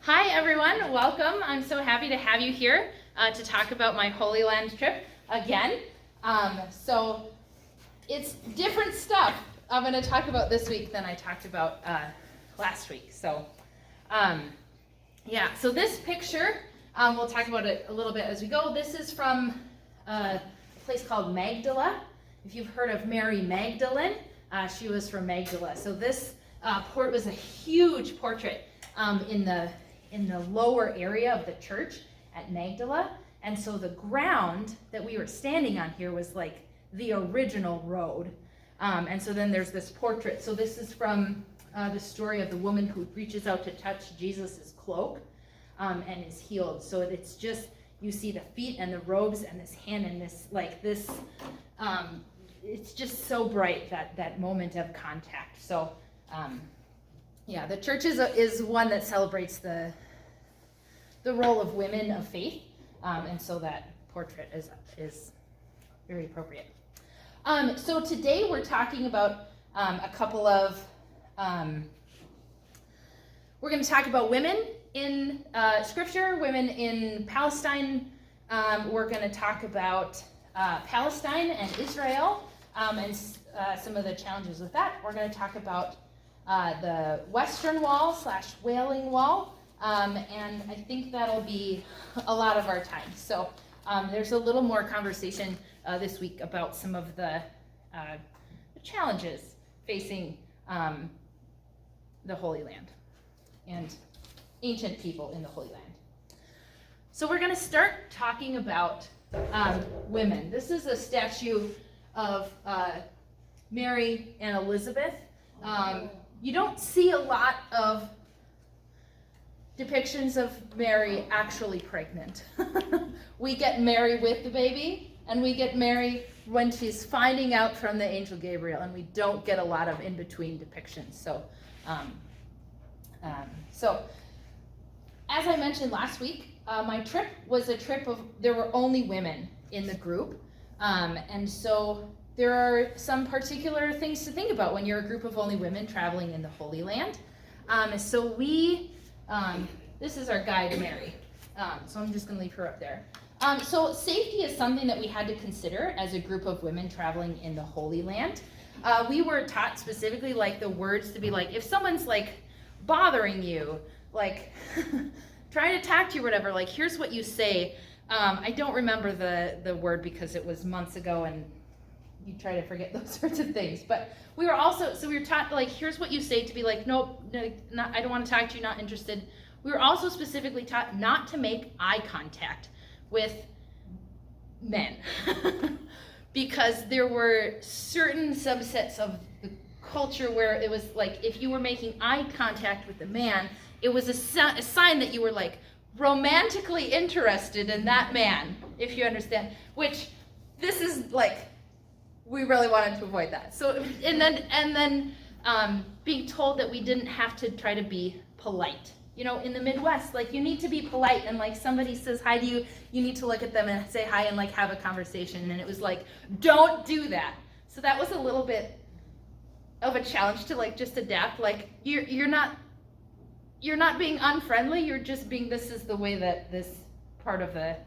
Hi everyone, welcome. I'm so happy to have you here to talk about my Holy Land trip again. So it's different stuff I'm going to talk about this week than I talked about last week. So so this picture, we'll talk about it a little bit as we go. This is from a place called Magdala. If you've heard of Mary Magdalene, she was from Magdala. So this port was a huge portrait in the lower area of the church at Magdala. And so the ground that we were standing on here was like the original road. And so then there's this portrait. So this is from the story of the woman who reaches out to touch Jesus's cloak and is healed. So it's just, you see the feet and the robes and this hand and this, it's just so bright, that moment of contact. So the church is one that celebrates the role of women of faith, and so that portrait is very appropriate. So today we're talking about a couple of, we're going to talk about women in Scripture, women in Palestine. We're going to talk about Palestine and Israel and some of the challenges with that. We're going to talk about the Western Wall / Wailing Wall, and I think that'll be a lot of our time. So there's a little more conversation this week about some of the challenges facing the Holy Land and ancient people in the Holy Land. So we're going to start talking about women. This is a statue of Mary and Elizabeth. You don't see a lot of depictions of Mary actually pregnant. We get Mary with the baby, and we get Mary when she's finding out from the angel Gabriel, and we don't get a lot of in-between depictions. So as I mentioned last week, my trip was a trip of, there were only women in the group, and so there are some particular things to think about when you're a group of only women traveling in the Holy Land. So this is our guide, Mary. So I'm just going to leave her up there. So safety is something that we had to consider as a group of women traveling in the Holy Land. We were taught specifically the words to be if someone's bothering you, trying to talk to you or whatever, here's what you say. I don't remember the word because it was months ago and you try to forget those sorts of things. But we were taught here's what you say to be nope, no, I don't want to talk to you, not interested. We were also specifically taught not to make eye contact with men because there were certain subsets of the culture where it was if you were making eye contact with a man, it was a sign that you were romantically interested in that man, if you understand, which this is we really wanted to avoid that. So, and then being told that we didn't have to try to be polite. In the Midwest, you need to be polite, and somebody says hi to you, you need to look at them and say hi and have a conversation. And it was don't do that. So that was a little bit of a challenge to just adapt. You're not being unfriendly. You're just being. This is the way that this part of the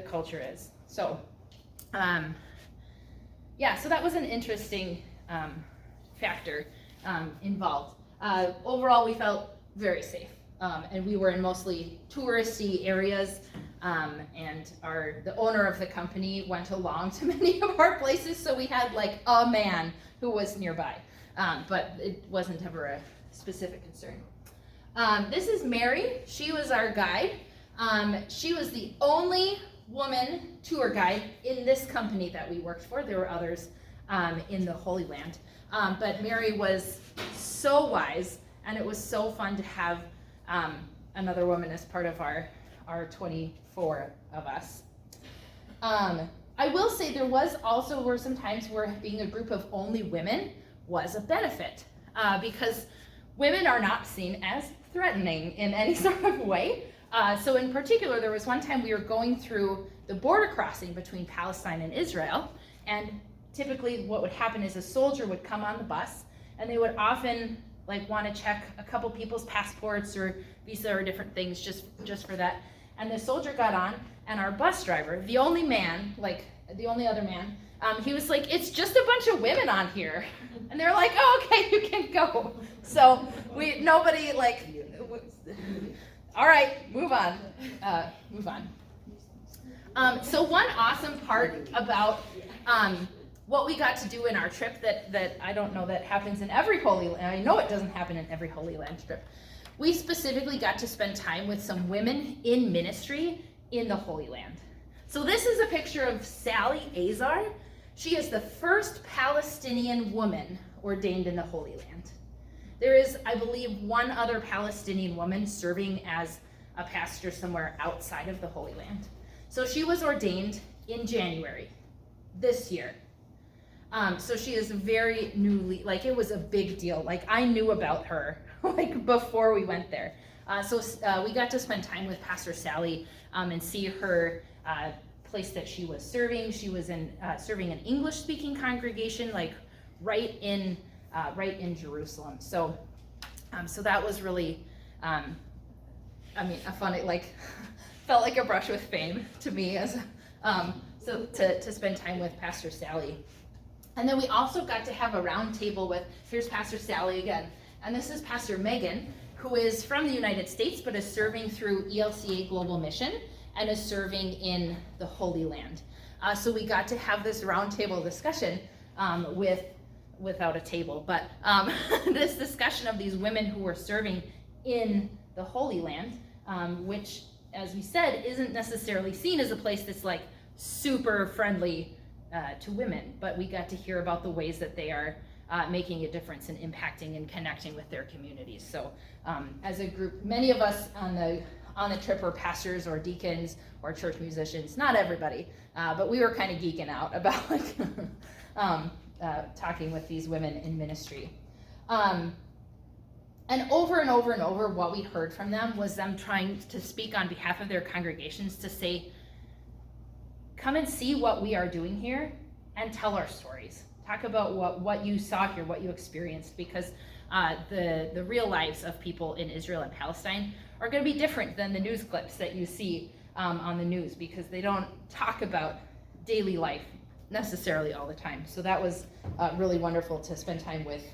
culture is. So. So that was an interesting factor involved. Overall, we felt very safe, and we were in mostly touristy areas, and the owner of the company went along to many of our places, so we had a man who was nearby, but it wasn't ever a specific concern. This is Mary. She was our guide. She was the only woman tour guide in this company that we worked for. There were others in the Holy Land, but Mary was so wise, and it was so fun to have another woman as part of our 24 of us. I will say there were some times where being a group of only women was a benefit, because women are not seen as threatening in any sort of way. So in particular, there was one time we were going through the border crossing between Palestine and Israel, and typically what would happen is a soldier would come on the bus, and they would often like want to check a couple people's passports or visa or different things just for that. And the soldier got on, and our bus driver, the only man, like the only other man, he was like, it's just a bunch of women on here. And they're like, oh, okay, you can go. So nobody like, all right, move on. So one awesome part about what we got to do in our trip that I don't know that happens in every Holy Land, I know it doesn't happen in every Holy Land trip. We specifically got to spend time with some women in ministry in the Holy Land. So this is a picture of Sally Azar. She is the first Palestinian woman ordained in the Holy Land. There is, I believe, one other Palestinian woman serving as a pastor somewhere outside of the Holy Land. So she was ordained in January this year. So she is very newly, like it was a big deal. Like I knew about her like before we went there. So we got to spend time with Pastor Sally and see her place that she was serving. She was serving an English-speaking congregation, like right in Jerusalem. So that was really, a funny, like, felt like a brush with fame to me as so to spend time with Pastor Sally. And then we also got to have a round table with, here's Pastor Sally again, and this is Pastor Megan, who is from the United States, but is serving through ELCA Global Mission and is serving in the Holy Land. So we got to have this round table discussion without a table, but this discussion of these women who were serving in the Holy Land, which, as we said, isn't necessarily seen as a place that's like super friendly to women, but we got to hear about the ways that they are making a difference and impacting and connecting with their communities. So as a group, many of us on the trip were pastors or deacons or church musicians, not everybody, but we were kind of geeking out about like talking with these women in ministry. And over and over and over, what we heard from them was them trying to speak on behalf of their congregations to say, come and see what we are doing here and tell our stories. Talk about what you saw here, what you experienced, because the real lives of people in Israel and Palestine are going to be different than the news clips that you see on the news, because they don't talk about daily life necessarily all the time. So that was really wonderful to spend time with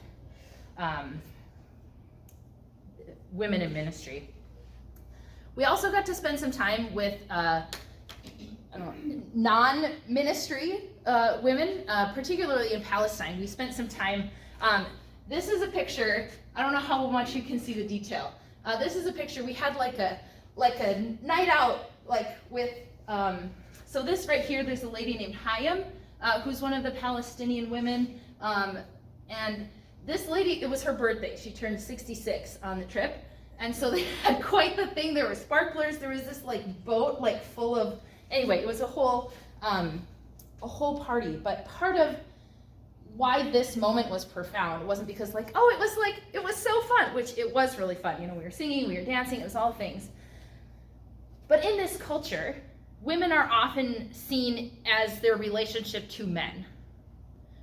women in ministry. We also got to spend some time with non-ministry women, particularly in Palestine. We spent some time, this is a picture, I don't know how much you can see the detail. This is a picture, we had like a night out, like with, so this right here, there's a lady named Hayam, who's one of the Palestinian women, and this lady, it was her birthday. She turned 66 on the trip, and so they had quite the thing. There were sparklers, there was this like boat like full of, anyway, it was a whole party. But part of why this moment was profound wasn't because like, oh, it was so fun, which it was really fun. You know, we were singing, we were dancing, it was all things. But in this culture, women are often seen as their relationship to men.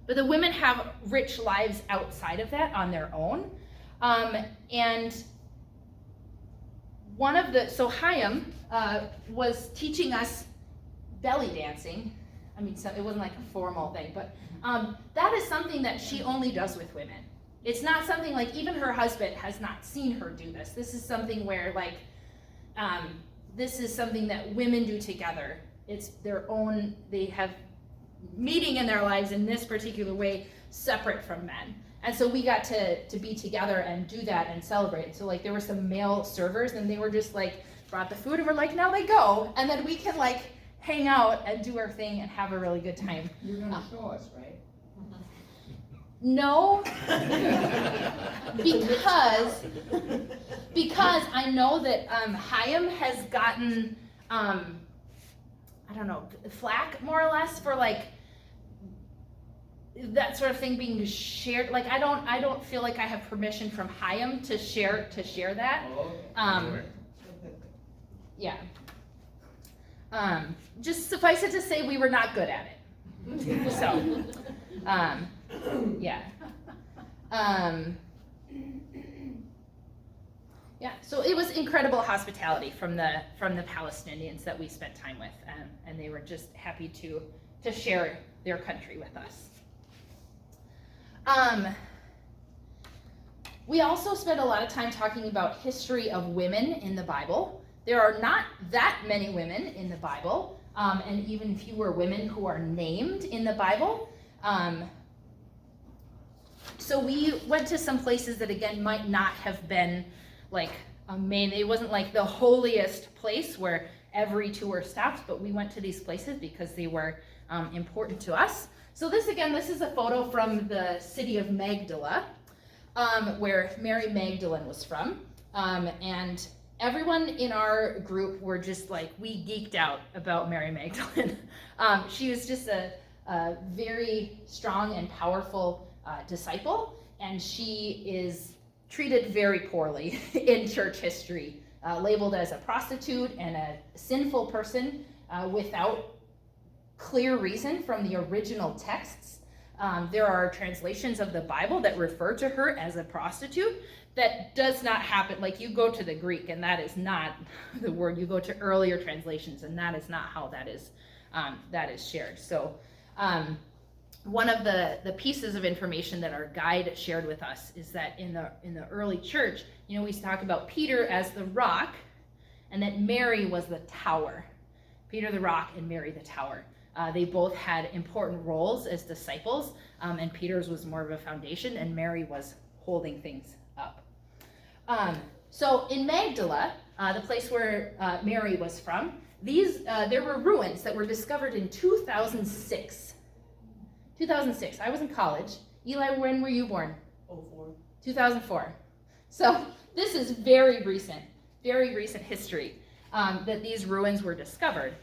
But the women have rich lives outside of that on their own. And so Hayam was teaching us belly dancing. I mean, so it wasn't like a formal thing, but that is something that she only does with women. It's not something like, even her husband has not seen her do this. This is something where like, this is something that women do together. It's their own, they have meeting in their lives in this particular way, separate from men. And so we got to be together and do that and celebrate. So like there were some male servers and they were just like, brought the food and we're like, now they go. And then we can like hang out and do our thing and have a really good time. You're gonna show us, right? No, because I know that Hayam has gotten, I don't know, flack more or less for like that sort of thing being shared. Like I don't feel like I have permission from Hayam to share that. Yeah. Just suffice it to say we were not good at it. So, yeah. Yeah, so it was incredible hospitality from the Palestinians that we spent time with, and they were just happy to share their country with us. We also spent a lot of time talking about history of women in the Bible. There are not that many women in the Bible, and even fewer women who are named in the Bible. So we went to some places that, again, might not have been like it wasn't like the holiest place where every tour stopped, but we went to these places because they were important to us. So this is a photo from the city of Magdala, where Mary Magdalene was from. And everyone in our group were just like, we geeked out about Mary Magdalene. She was just a very strong and powerful disciple, and she is treated very poorly in church history, labeled as a prostitute and a sinful person without clear reason from the original texts. There are translations of the Bible that refer to her as a prostitute. That does not happen. Like, you go to the Greek and that is not the word. You go to earlier translations and that is not how that is shared. So one of the pieces of information that our guide shared with us is that in the early church, we talk about Peter as the rock, and that Mary was the tower. Peter the rock and Mary the tower. They both had important roles as disciples, and Peter's was more of a foundation, and Mary was holding things up. So in Magdala, the place where Mary was from, there were ruins that were discovered in 2006. 2006. I was in college. Eli, when were you born? 04. 2004. So this is very recent history that these ruins were discovered.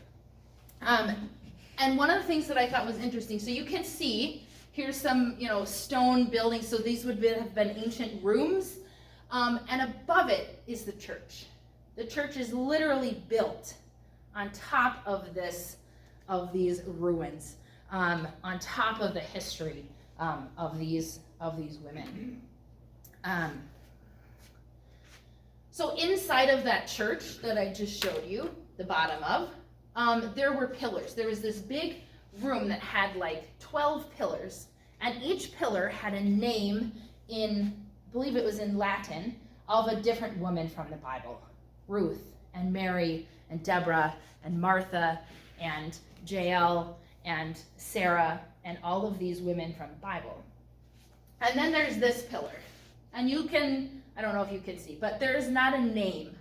And one of the things that I thought was interesting, so you can see, here's some, stone buildings. So these would have been ancient rooms. And above it is the church. The church is literally built on top of these ruins. On top of the history of these women. So inside of that church that I just showed you, the bottom of, there were pillars. There was this big room that had like 12 pillars, and each pillar had a name I believe it was in Latin, of a different woman from the Bible. Ruth and Mary and Deborah and Martha and Jael and Sarah, and all of these women from the Bible. And then there's this pillar. And I don't know if you can see, but there is not a name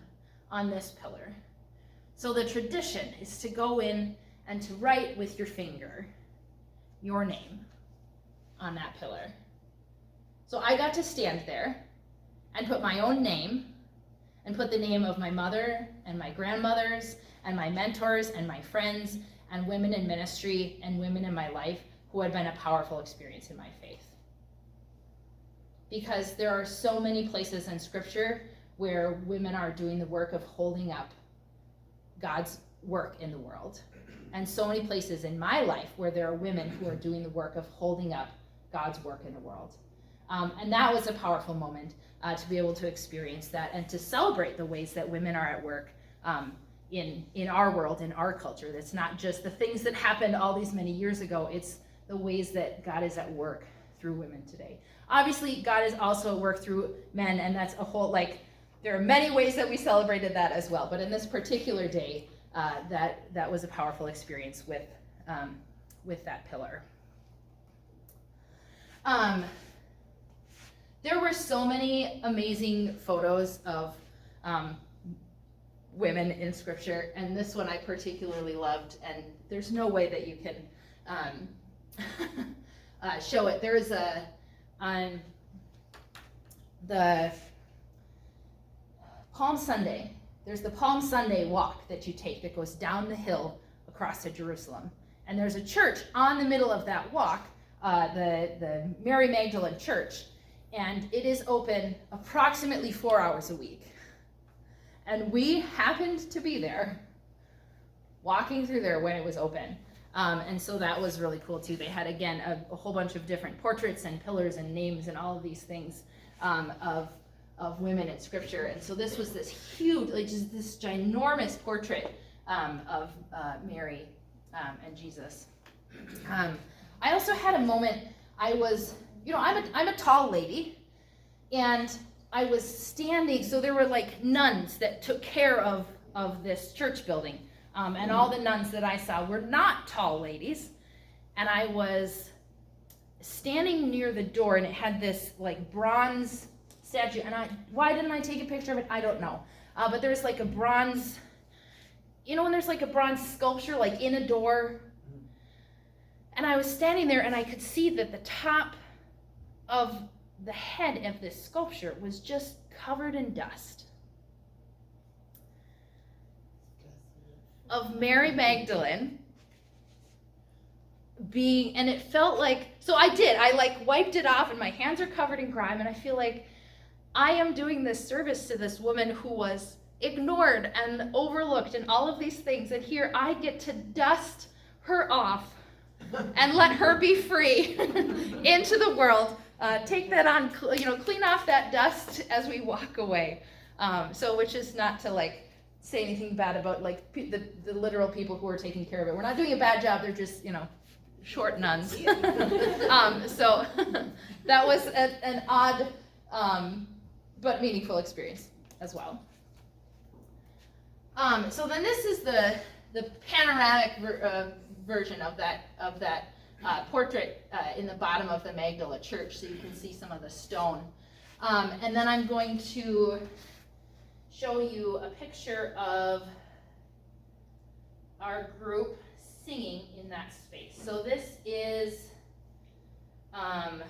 on this pillar. So the tradition is to go in and to write with your finger your name on that pillar. So I got to stand there and put my own name and put the name of my mother and my grandmothers and my mentors and my friends and women in ministry and women in my life who had been a powerful experience in my faith. Because there are so many places in Scripture where women are doing the work of holding up God's work in the world. And so many places in my life where there are women who are doing the work of holding up God's work in the world. And that was a powerful moment to be able to experience that and to celebrate the ways that women are at work in our world, in our culture. It's not just the things that happened all these many years ago, it's the ways that God is at work through women today. Obviously, God is also at work through men, and that's a whole, there are many ways that we celebrated that as well, but in this particular day, that was a powerful experience with that pillar. There were so many amazing photos of women in Scripture, and this one I particularly loved, and there's no way that you can show it. There is on the Palm Sunday, there's the Palm Sunday walk that you take that goes down the hill across to Jerusalem, and there's a church on the middle of that walk, the Mary Magdalene Church, and it is open approximately 4 hours a week. And we happened to be there, walking through there when it was open. And so that was really cool too. They had, again, a whole bunch of different portraits and pillars and names and all of these things of women in Scripture. And so this was this huge, like just this ginormous portrait of Mary and Jesus. I also had a moment. I was, I'm a tall lady, and I was standing. So there were like nuns that took care of this church building, and all the nuns that I saw were not tall ladies. And I was standing near the door, and it had this like bronze statue. And why didn't I take a picture of it? I don't know. But there's like a bronze, when there's like a bronze sculpture like in a door. And I was standing there, and I could see that the top of the head of this sculpture was just covered in dust. Of Mary Magdalene and it felt like, so I like wiped it off, and my hands are covered in grime, and I feel like I am doing this service to this woman who was ignored and overlooked and all of these things, and here I get to dust her off and let her be free into the world. Take that on, clean off that dust as we walk away. Which is not to like say anything bad about like the literal people who are taking care of it. We're not doing a bad job. They're just, short nuns. So that was an odd but meaningful experience as well. So then this is the panoramic version of that portrait in the bottom of the Magdala Church, so you can see some of the stone. And then I'm going to show you a picture of our group singing in that space. So this is a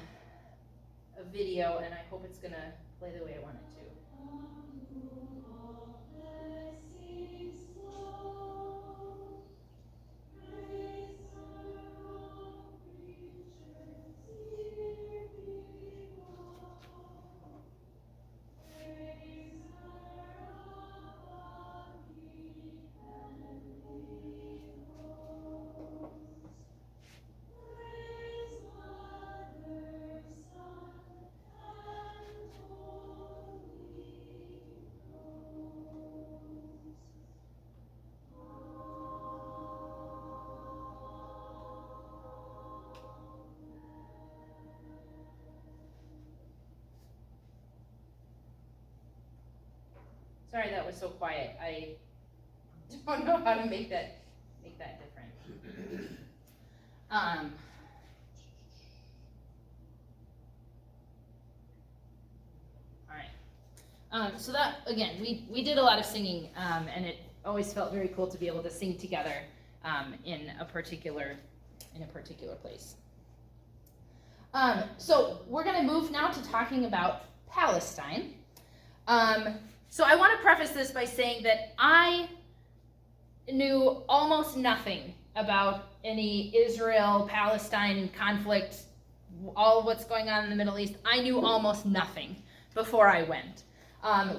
video, and I hope it's going to play the way I want it to. Sorry that was so quiet. I don't know how to make that different. All right. So that, again, we did a lot of singing, and it always felt very cool to be able to sing together in a particular place. So we're going to move now to talking about Palestine. So I want to preface this by saying that I knew almost nothing about any Israel-Palestine conflict, all what's going on in the Middle East. I knew almost nothing before I went.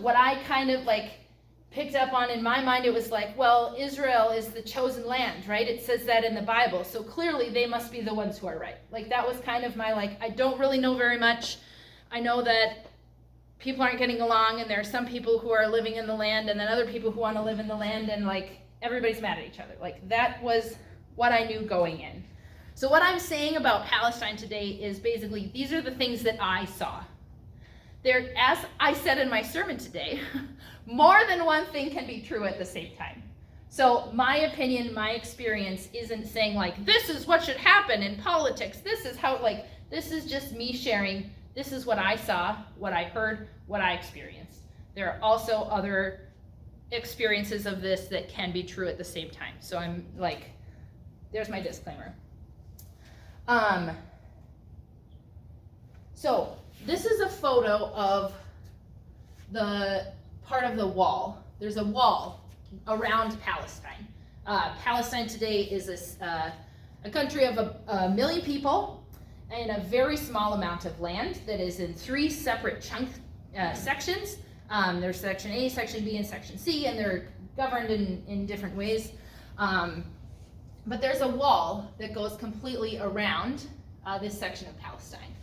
What I kind of like picked up on in my mind, it was like, well, Israel is the chosen land, right? It says that in the Bible, so clearly they must be the ones who are right. Like that was kind of my I don't really know very much. I know that people aren't getting along, and there are some people who are living in the land, and then other people who want to live in the land, and everybody's mad at each other. That was what I knew going in. So what I'm saying about Palestine today is basically these are the things that I saw. There, as I said in my sermon today, more than one thing can be true at the same time. So my opinion, my experience isn't saying this is what should happen in politics. This is how this is just me sharing. This is what I saw, what I heard, what I experienced. There are also other experiences of this that can be true at the same time. So I'm there's my disclaimer. So this is a photo of the part of the wall. There's a wall around Palestine. Palestine today is a country of a million people and a very small amount of land that is in 3 separate sections. There's Section A, Section B, and Section C, and they're governed in different ways. But there's a wall that goes completely around this section of Palestine.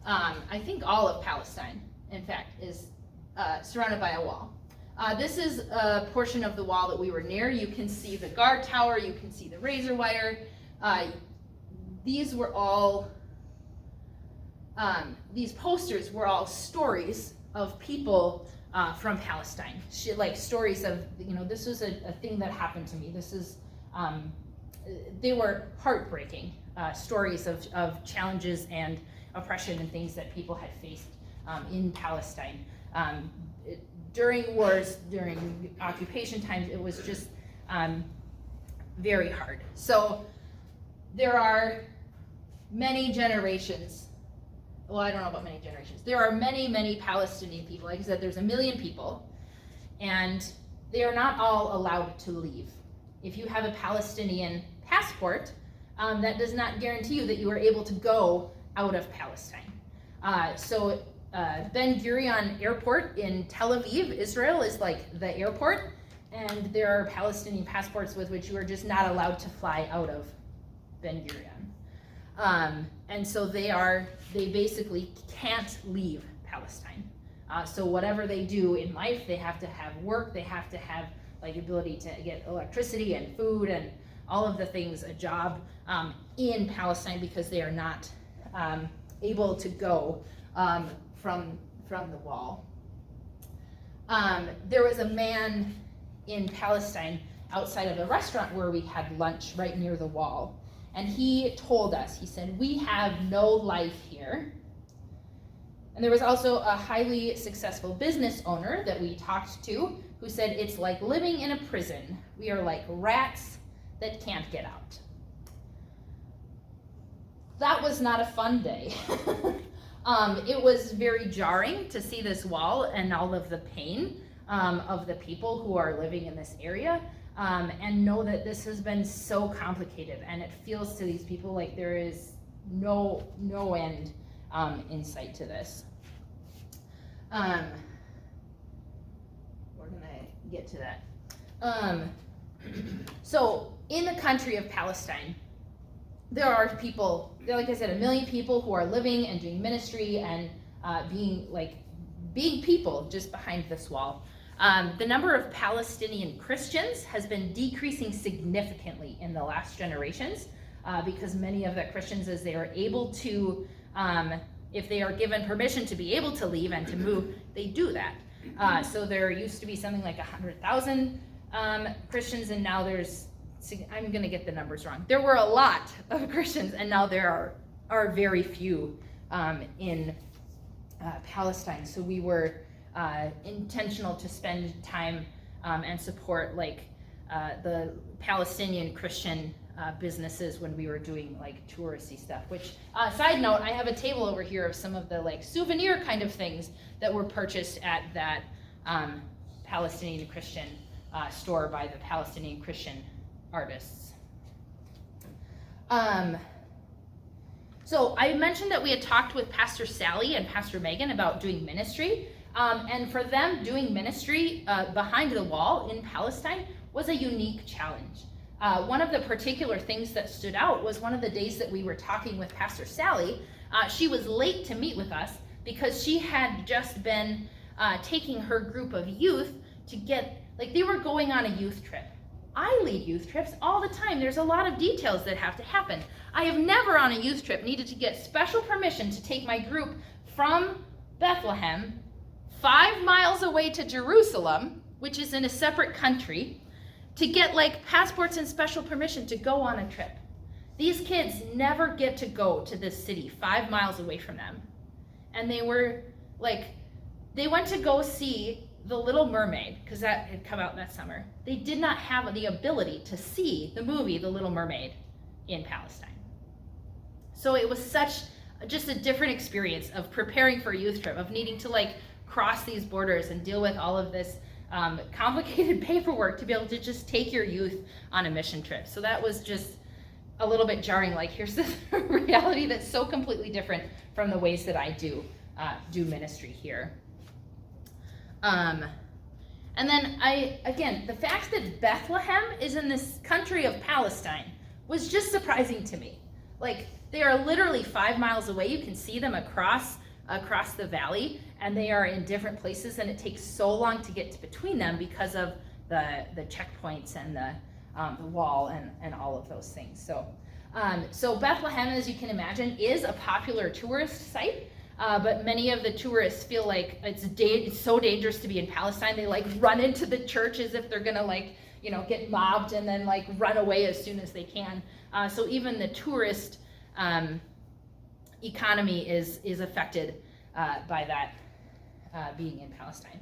I think all of Palestine, in fact, is surrounded by a wall. This is a portion of the wall that we were near. You can see the guard tower, you can see the razor wire. These were all, these posters were all stories of people from Palestine. Like stories of, this was a thing that happened to me. This is, they were heartbreaking stories of challenges and oppression and things that people had faced in Palestine. During wars, during occupation times, it was just very hard. So there are many generations. Well, I don't know about many generations. There are many, many Palestinian people. Like I said, there's 1 million people, and they are not all allowed to leave. If you have a Palestinian passport, that does not guarantee you that you are able to go out of Palestine. Ben Gurion Airport in Tel Aviv, Israel, is like the airport, and there are Palestinian passports with which you are just not allowed to fly out of Ben Gurion. And so they basically can't leave Palestine. So whatever they do in life, they have to have work, they have to have like ability to get electricity and food and all of the things, a job in Palestine, because they are not able to go from the wall. There was a man in Palestine outside of a restaurant where we had lunch right near the wall, and he told us, he said, "We have no life here." And there was also a highly successful business owner that we talked to who said, "It's like living in a prison. We are like rats that can't get out." That was not a fun day. It was very jarring to see this wall and all of the pain of the people who are living in this area, and know that this has been so complicated, and it feels to these people like there is no end in sight to this. We're gonna get to that. So in the country of Palestine, there are people, like I said, 1 million people who are living and doing ministry and being people just behind this wall. The number of Palestinian Christians has been decreasing significantly in the last generations because many of the Christians, as they are able to, if they are given permission to be able to leave and to move, they do that. So there used to be something like 100,000 Christians, and now there's, I'm going to get the numbers wrong. There were a lot of Christians, and now there are very few in Palestine. So we were intentional to spend time and support the Palestinian Christian businesses when we were doing touristy stuff. Which, side note, I have a table over here of some of the souvenir kind of things that were purchased at that Palestinian Christian store by the Palestinian Christian artists. So I mentioned that we had talked with Pastor Sally and Pastor Megan about doing ministry, and for them, doing ministry behind the wall in Palestine was a unique challenge. One of the particular things that stood out was one of the days that we were talking with Pastor Sally. She was late to meet with us because she had just been taking her group of youth to get, they were going on a youth trip. I lead youth trips all the time. There's a lot of details that have to happen. I have never on a youth trip needed to get special permission to take my group from Bethlehem 5 miles away to Jerusalem, which is in a separate country, to get passports and special permission to go on a trip. These kids never get to go to this city 5 miles away from them. And they were they went to go see The Little Mermaid, because that had come out that summer. They did not have the ability to see the movie The Little Mermaid in Palestine. So it was just a different experience of preparing for a youth trip, of needing to cross these borders and deal with all of this complicated paperwork to be able to just take your youth on a mission trip. So that was just a little bit jarring. Here's this reality that's so completely different from the ways that I do ministry here. And then again, the fact that Bethlehem is in this country of Palestine was just surprising to me. They are literally 5 miles away. You can see them across the valley, and they are in different places, and it takes so long to get between them because of the checkpoints and the wall and all of those things. So Bethlehem, as you can imagine, is a popular tourist site, but many of the tourists feel like it's so dangerous to be in Palestine. They like run into the church as if they're gonna get mobbed and then like run away as soon as they can. So even the tourist economy is affected by that being in Palestine.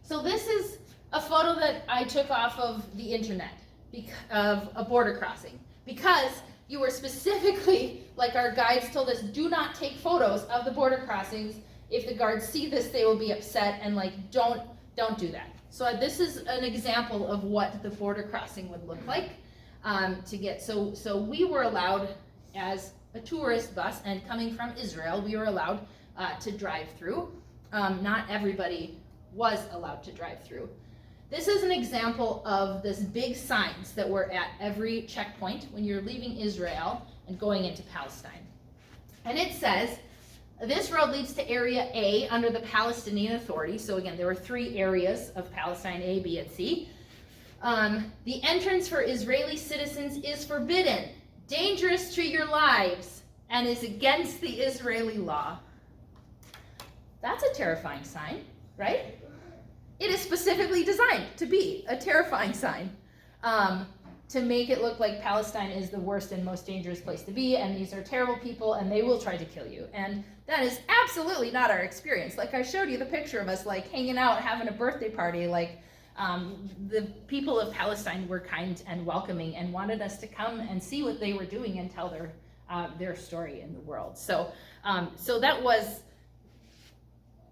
So this is a photo that I took off of the internet of a border crossing, because you were specifically, like our guides told us, do not take photos of the border crossings. If the guards see this, they will be upset, and like don't do that. So this is an example of what the border crossing would look like to get. So we were allowed, as a tourist bus and coming from Israel, we were allowed to drive through. Not everybody was allowed to drive through. This is an example of this big signs that were at every checkpoint when you're leaving Israel and going into Palestine. And it says, this road leads to Area A under the Palestinian Authority. So again, there were 3 areas of Palestine, A, B, and C. The entrance for Israeli citizens is forbidden, dangerous to your lives, and is against the Israeli law. That's a terrifying sign, right? It is specifically designed to be a terrifying sign, to make it look like Palestine is the worst and most dangerous place to be, and these are terrible people, and they will try to kill you. And that is absolutely not our experience. Like I showed you the picture of us like hanging out, having a birthday party. Like the people of Palestine were kind and welcoming and wanted us to come and see what they were doing and tell their story in the world. So that was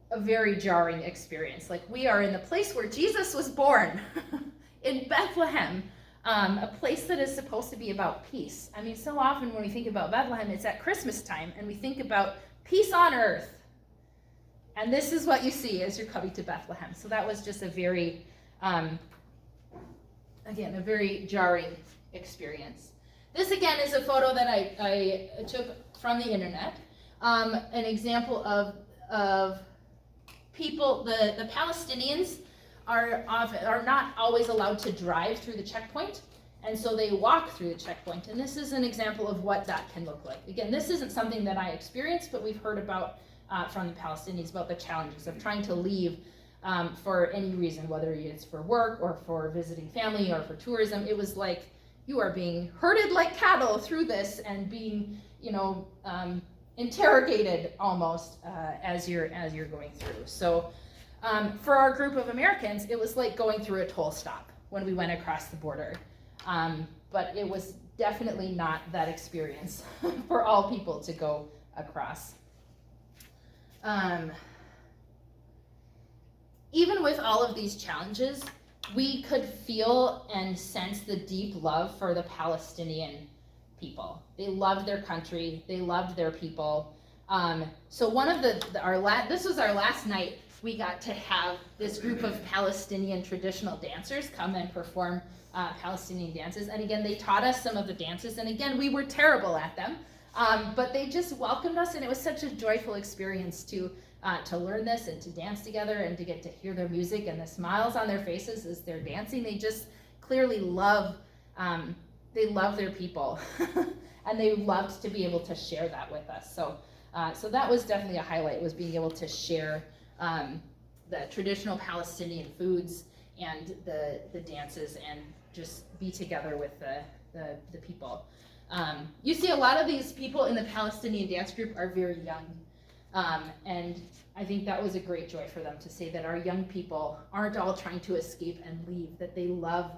a very jarring experience. Like, we are in the place where Jesus was born, in Bethlehem, a place that is supposed to be about peace. I mean, so often when we think about Bethlehem, it's at Christmas time, and we think about peace on earth. And this is what you see as you're coming to Bethlehem. So that was just a very, again, a very jarring experience. This again is a photo that I took from the internet. An example of people, the Palestinians are not always allowed to drive through the checkpoint, and so they walk through the checkpoint. And this is an example of what that can look like. Again, this isn't something that I experienced, but we've heard about from the Palestinians about the challenges of trying to leave for any reason, whether it's for work or for visiting family or for tourism. It was like you are being herded like cattle through this and being, interrogated almost as you're going through. So for our group of Americans, it was like going through a toll stop when we went across the border. But it was definitely not that experience for all people to go across. Even with all of these challenges, we could feel and sense the deep love for the Palestinian people. They loved their country. They loved their people. So one of this was our last night. We got to have this group of Palestinian traditional dancers come and perform Palestinian dances. And again, they taught us some of the dances. And again, we were terrible at them. But they just welcomed us, and it was such a joyful experience to learn this and to dance together and to get to hear their music and the smiles on their faces as they're dancing. They just clearly love their people, and they loved to be able to share that with us. So that was definitely a highlight, was being able to share the traditional Palestinian foods and the dances and just be together with the people. You see a lot of these people in the Palestinian dance group are very young. And I think that was a great joy for them to say that our young people aren't all trying to escape and leave, that they love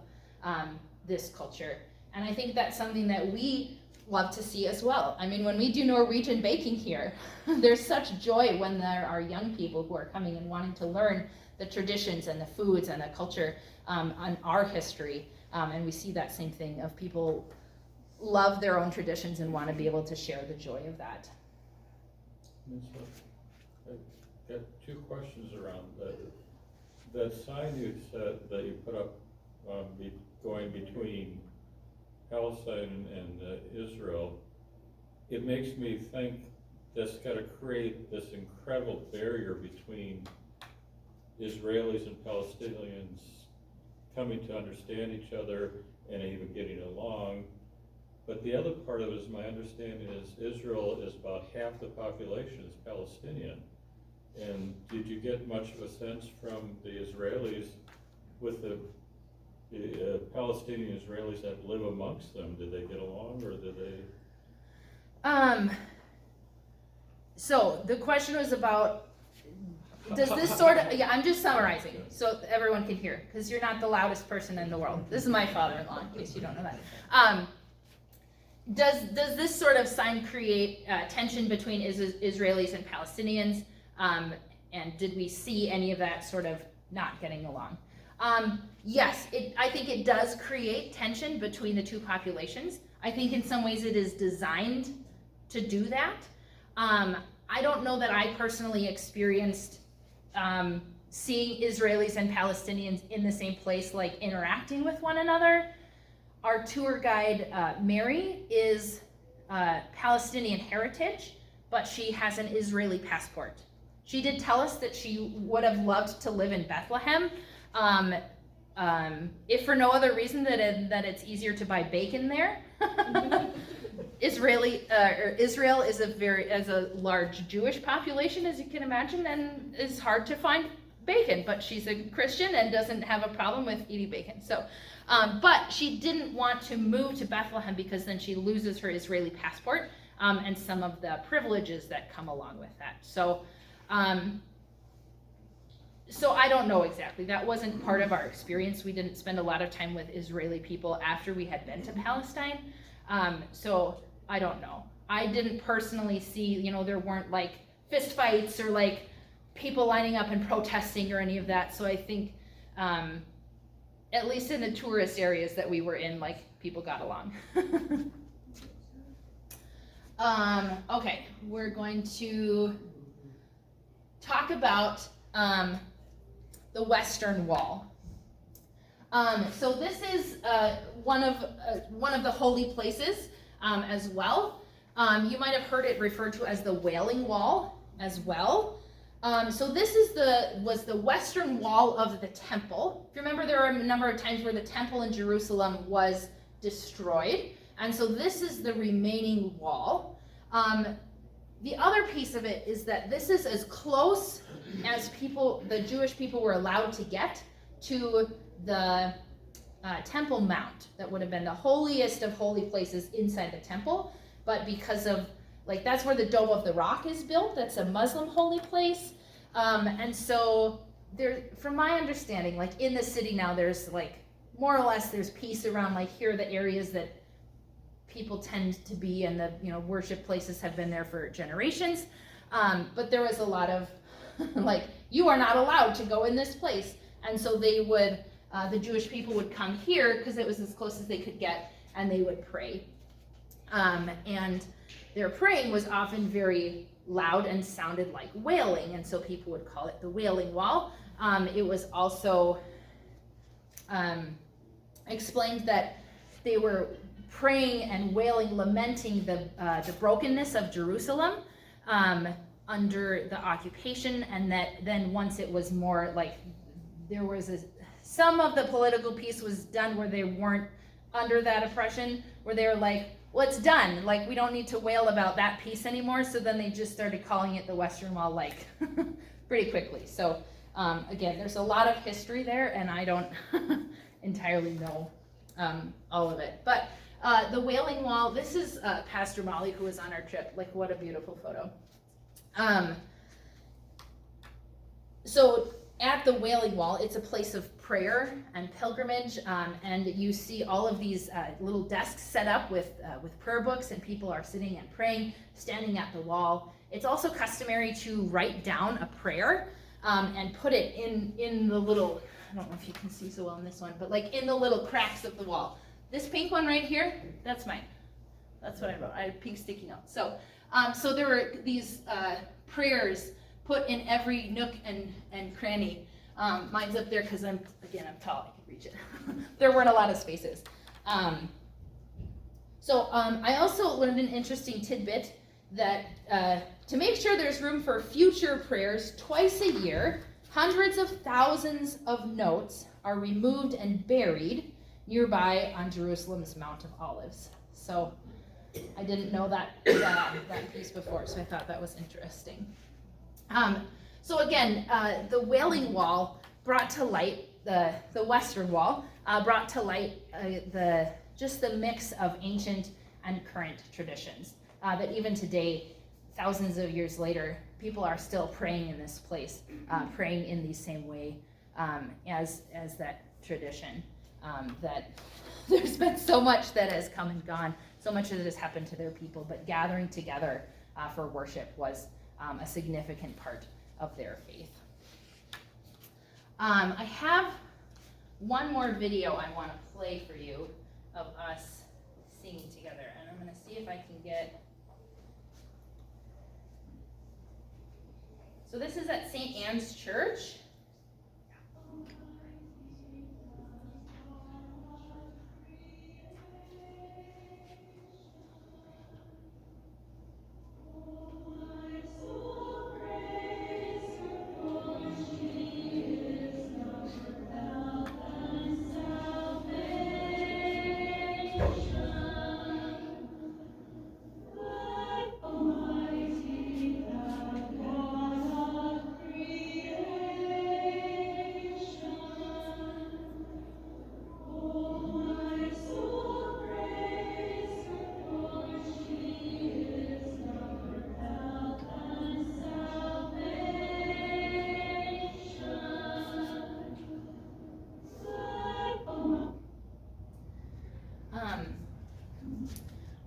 this culture. And I think that's something that we love to see as well. I mean, when we do Norwegian baking here, there's such joy when there are young people who are coming and wanting to learn the traditions and the foods and the culture on our history. And we see that same thing of people love their own traditions and want to be able to share the joy of that. Nissa, I got 2 questions around that. The sign you said that you put up going between Palestine and Israel, it makes me think that's gotta create this incredible barrier between Israelis and Palestinians coming to understand each other and even getting along. But the other part of it is, my understanding is Israel is about half the population is Palestinian. And did you get much of a sense from the Israelis with the Palestinian Israelis that live amongst them? Did they get along, or did they? So the question was about, does this sort of, yeah, I'm just summarizing so everyone can hear, because you're not the loudest person in the world. This is my father-in-law, in case you don't know that. Does this sort of sign create tension between Israelis and Palestinians? And did we see any of that sort of not getting along? Yes, I think it does create tension between the two populations. I think in some ways it is designed to do that. I don't know that I personally experienced seeing Israelis and Palestinians in the same place, like interacting with one another. Our tour guide, Mary, is Palestinian heritage, but she has an Israeli passport. She did tell us that she would have loved to live in Bethlehem, if for no other reason that it's easier to buy bacon there. Israel is a large Jewish population, as you can imagine, and it's hard to find bacon. But she's a Christian and doesn't have a problem with eating bacon. So, but she didn't want to move to Bethlehem because then she loses her Israeli passport and some of the privileges that come along with that. So, so I don't know exactly. That wasn't part of our experience. We didn't spend a lot of time with Israeli people after we had been to Palestine. So I don't know. I didn't personally see, there weren't like fist fights or like people lining up and protesting or any of that. So I think, at least in the tourist areas that we were in, like people got along. Okay, we're going to talk about the Western Wall. So this is one of the holy places as well. You might have heard it referred to as the Wailing Wall as well. So this was the Western Wall of the temple. If you remember, there are a number of times where the temple in Jerusalem was destroyed, and so this is the remaining wall. The other piece of it is that this is as close as the Jewish people were allowed to get to the Temple Mount. That would have been the holiest of holy places inside the temple, but because of, like, that's where the Dome of the Rock is built. That's a Muslim holy place. And so there, from my understanding, like in the city now, there's like, more or less, there's peace around, like, here are the areas that people tend to be, and the worship places have been there for generations. But there was a lot of like, you are not allowed to go in this place. And so they would, the Jewish people would come here because it was as close as they could get, and they would pray. And their praying was often very loud and sounded like wailing, and so people would call it the Wailing Wall. It was also explained that they were praying and wailing, lamenting the brokenness of Jerusalem under the occupation, and that then once it was more like, there was some of the political peace was done where they weren't under that oppression, where they were like, well, it's done, like, we don't need to wail about that peace anymore. So then they just started calling it the Western Wall, like, pretty quickly. So again, there's a lot of history there, and I don't entirely know all of it. But the Wailing Wall, this is Pastor Molly, who was on our trip. Like, what a beautiful photo. So at the Wailing Wall, it's a place of prayer and pilgrimage, and you see all of these little desks set up with prayer books, and people are sitting and praying, standing at the wall. It's also customary to write down a prayer and put it in the little, I don't know if you can see so well in this one, but like in the little cracks of the wall. This pink one right here, that's mine. That's what I wrote. I had pink sticking out. So, so there were these prayers put in every nook and cranny. Mine's up there because I'm tall, I can reach it. There weren't a lot of spaces. So I also learned an interesting tidbit that To make sure there's room for future prayers, twice a year, hundreds of thousands of notes are removed and buried nearby on Jerusalem's Mount of Olives. So I didn't know that piece before, so I thought that was interesting. So again, the Wailing Wall brought to light, the Western Wall, brought to light just the mix of ancient and current traditions. That even today, thousands of years later, people are still praying in this place, praying in the same way as that tradition. That there's been so much that has come and gone, so much that has happened to their people, but gathering together for worship was a significant part of their faith. I have one more video I want to play for you of us singing together, and I'm going to see if I can get. So this is at St. Anne's Church.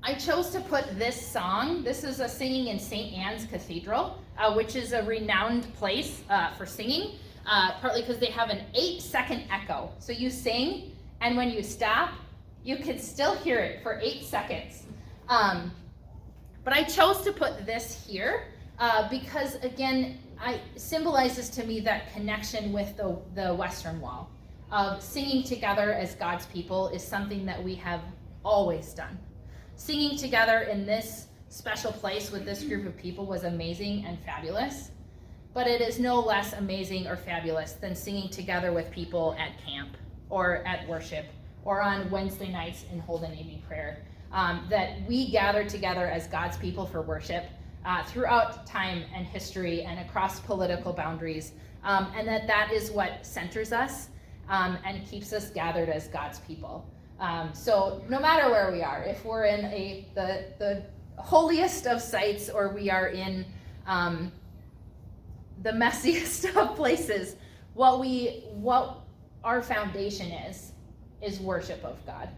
I chose to put this song. This is a singing in St. Anne's Cathedral, which is a renowned place for singing, partly because they have an 8-second echo. So you sing, and when you stop, you can still hear it for 8 seconds. But I chose to put this here because, again, it symbolizes to me that connection with the Western Wall. Singing together as God's people is something that we have always done. Singing together in this special place with this group of people was amazing and fabulous, but it is no less amazing or fabulous than singing together with people at camp or at worship or on Wednesday nights in Holden Navy prayer. That we gather together as God's people for worship throughout time and history and across political boundaries, and that is what centers us and keeps us gathered as God's people. So no matter where we are, if we're in the holiest of sites or we are in the messiest of places, what our foundation is worship of God,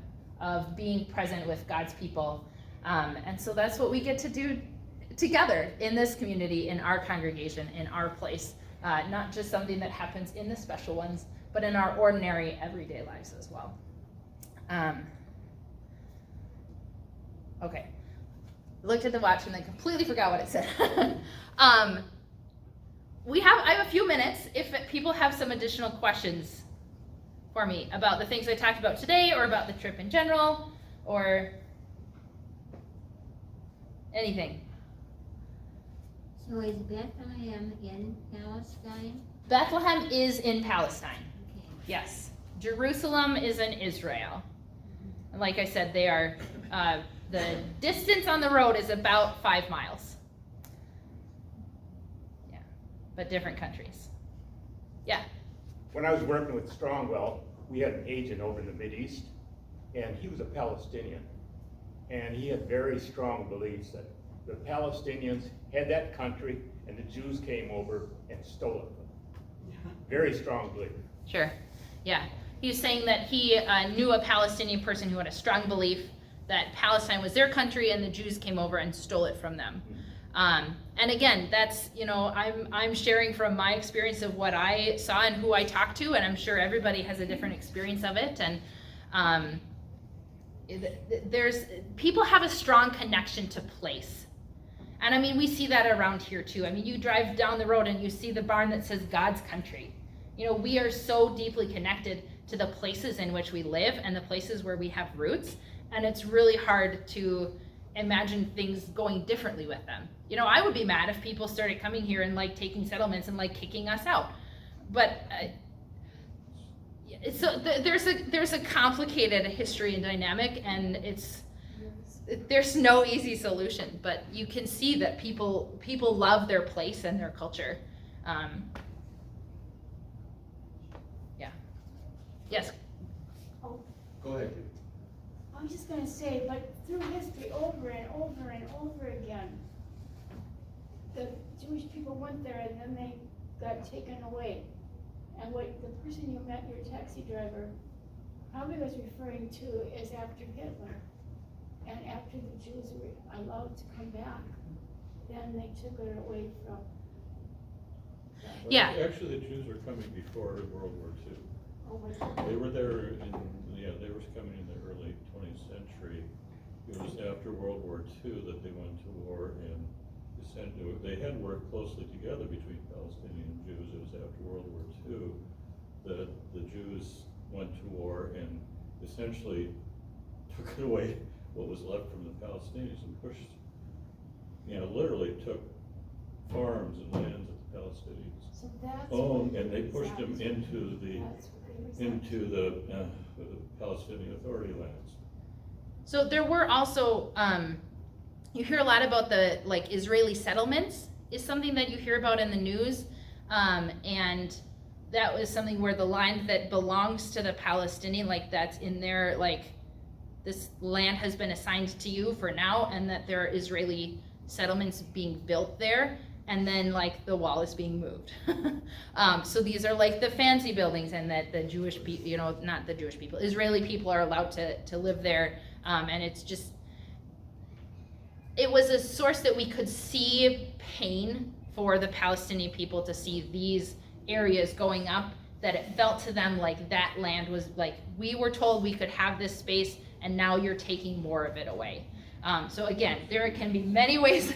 of being present with God's people. And so that's what we get to do together in this community, in our congregation, in our place. Not just something that happens in the special ones, but in our ordinary everyday lives as well. Okay. Looked at the watch and then completely forgot what it said. I have a few minutes if people have some additional questions for me about the things I talked about today or about the trip in general or anything. So is Bethlehem in Palestine? Bethlehem is in Palestine. Okay. Yes. Jerusalem is in Israel. And like I said, they are, the distance on the road is about 5 miles. Yeah, but different countries. Yeah. When I was working with Strongwell, we had an agent over in the Mideast, and he was a Palestinian. And he had very strong beliefs that the Palestinians had that country, and the Jews came over and stole it from them. Very strong belief. Sure. Yeah. He was saying that he knew a Palestinian person who had a strong belief that Palestine was their country and the Jews came over and stole it from them. And again, that's, I'm sharing from my experience of what I saw and who I talked to, and I'm sure everybody has a different experience of it. And people have a strong connection to place. And I mean, we see that around here too. I mean, you drive down the road and you see the barn that says God's country. We are so deeply connected to the places in which we live and the places where we have roots. And it's really hard to imagine things going differently with them. You know, I would be mad if people started coming here and like taking settlements and like kicking us out. But so there's a complicated history and dynamic, and there's no easy solution. But you can see that people love their place and their culture. Yeah. Yes. Go ahead. I'm just gonna say, but through history, over and over and over again, the Jewish people went there and then they got taken away. And what the person you met, your taxi driver, probably was referring to is after Hitler. And after the Jews were allowed to come back, then they took it away from. Well, Yeah. Actually, the Jews were coming before World War II. Oh, They were there they were coming in the early 20th century. It was after World War II that they went to war, and they had worked closely together between Palestinian and Jews. It was after World War II that the Jews went to war and essentially took away what was left from the Palestinians and pushed, literally took farms and lands that the Palestinians so that's owned, and they pushed them into the That's what they resent. the Palestinian Authority lands. So there were also, you hear a lot about the like Israeli settlements is something that you hear about in the news, and that was something where the land that belongs to the Palestinian, like that's in there, like this land has been assigned to you for now, and that there are Israeli settlements being built there, and then like the wall is being moved. So these are like the fancy buildings, and that the Jewish people, not the Jewish people, Israeli people are allowed to live there. And it's just, it was a source that we could see pain for the Palestinian people to see these areas going up, that it felt to them like that land was like, we were told we could have this space and now you're taking more of it away. So again, there can be many ways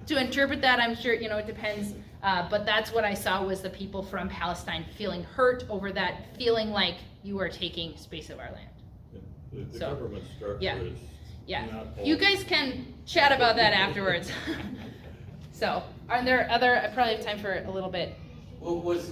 to interpret that. I'm sure, it depends. But that's what I saw was the people from Palestine feeling hurt over that, feeling like you are taking space of our land. The So, government structure yeah. is Yeah, not you guys can chat about that afterwards. So, are there other, I probably have time for a little bit. Was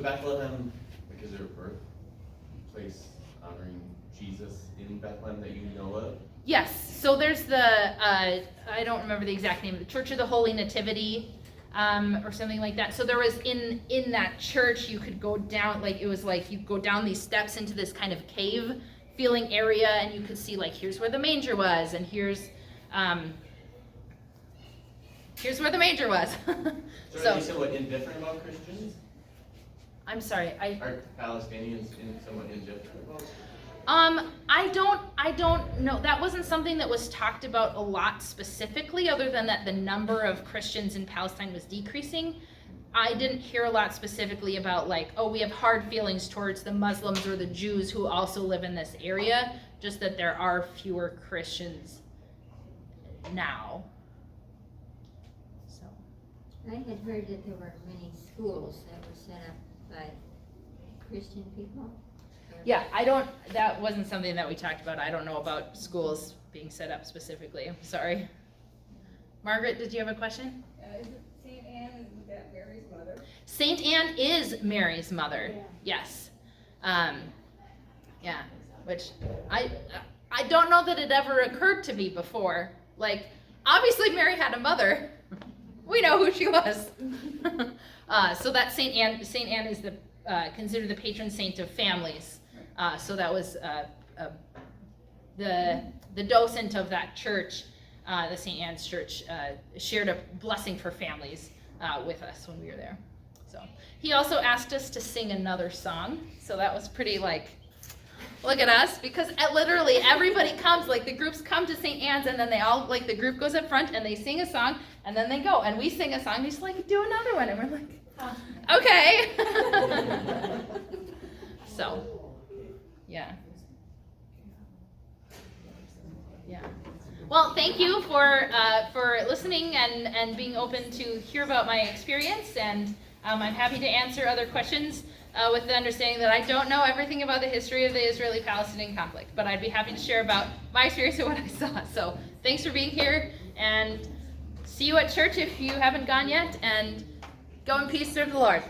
Bethlehem, because their birthplace honoring Jesus in Bethlehem that you know of? Yes, so there's the, I don't remember the exact name, the Church of the Holy Nativity, or something like that. So there was in that church, you could go down, like it was like you go down these steps into this kind of cave feeling area, and you could see like here's where the manger was, and here's where the manger was. So are you somewhat indifferent about Christians? I'm sorry, Are Palestinians somewhat indifferent about Christians? I don't know. That wasn't something that was talked about a lot specifically, other than that the number of Christians in Palestine was decreasing. I didn't hear a lot specifically about like, oh, we have hard feelings towards the Muslims or the Jews who also live in this area, just that there are fewer Christians now. So. I had heard that there were many schools that were set up by Christian people. Yeah, that wasn't something that we talked about. I don't know about schools being set up specifically. I'm sorry. Margaret, did you have a question? Is it St. Anne, is that Mary's mother? Saint Anne is Mary's mother. Yeah. Yes. Yeah, which I don't know that it ever occurred to me before. Like, obviously Mary had a mother. We know who she was. So that Saint Anne is considered the patron saint of families. So that was the docent of that church, the St. Anne's Church, shared a blessing for families with us when we were there. So he also asked us to sing another song. So that was pretty like, look at us, because literally everybody comes, like the groups come to St. Anne's, and then they all, like the group goes up front and they sing a song, and then they go, and we sing a song, he's like, do another one, and we're like, okay. So, yeah. Yeah. Well, thank you for listening and being open to hear about my experience, and I'm happy to answer other questions. with the understanding that I don't know everything about the history of the Israeli-Palestinian conflict, but I'd be happy to share about my experience and what I saw. So thanks for being here, and see you at church if you haven't gone yet, and go in peace, serve the Lord.